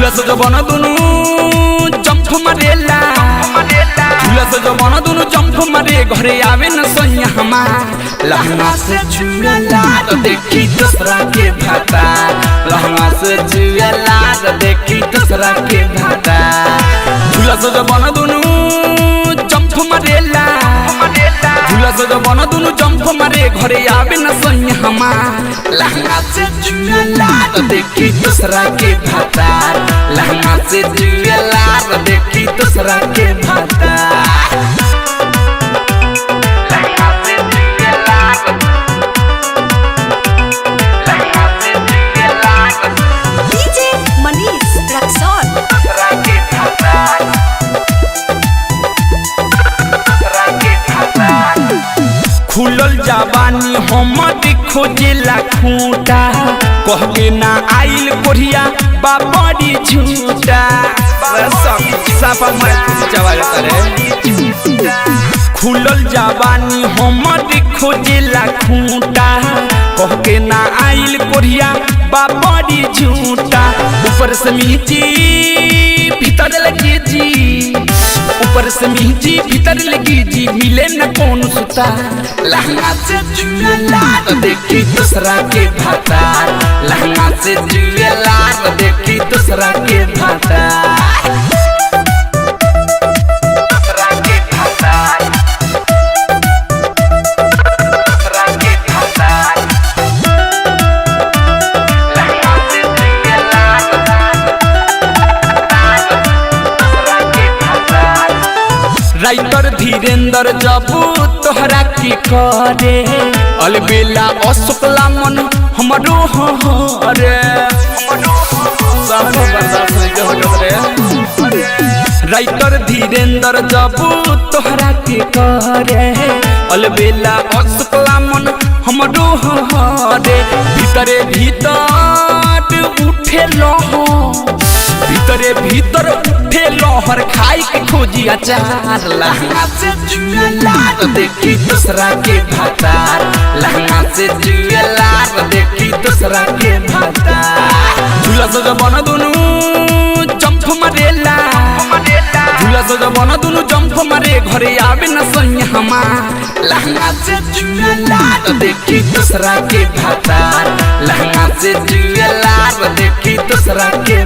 झूला से जबन दुनु जंप मारेला झूला से जबन दुनु जंप मारे घरे आवे न सैया हमार लहंगा से झूला तो देखी दूसरा के भाता लहंगा से झूला तो देखी दूसरा के भाता झूला से जबन दुनु जंप मारेला झूला से जबन दुनु जंप मारे घरे आवे न सैया हमार लहंगा से झूला तो देखी दूसरा के भाता लहंगा से झूला तो देखी दूसरा के भाता खुलल जवानी हमर खोजेला खूंटा कह के ना आइल कोढ़िया बाबरी झूठा खुलल जवानी हमर खोजेला खूंटा कह के ना आइल कोढ़िया बाबरी झूठा ऊपर से मीठी भीतर लगी जी ऊपर से मीठी भीतर लगी जी मिले न कौन सुता लहंगा से झूला तो देखी दूसरा के भाता लहंगा से झूला तो देखी दूसरा के भाता राइटर धीरेन्द्र जबू तोहरा की करे अलबेला अशोकला मन हमरो रे राइटर धीरेन्द्र जबू तोहरा की करे अलबेला अशोकला मन हमरो रे भीतरे भीतर उठे लहो भीतरे भीतर उठे लहर खाई के खोजी अचार लहंगा से झूला तो देखी दूसरा के भाता लहंगा से झूला तो देखी दूसरा के भाता झूला से जबन दुनु जंप मारेला झूला से जबन दुनु जंप मारे घरे आवे न सैया हमार लहंगा से झूला तो देखी दूसरा के भाता लहंगा से झूला तो देखी दूसरा के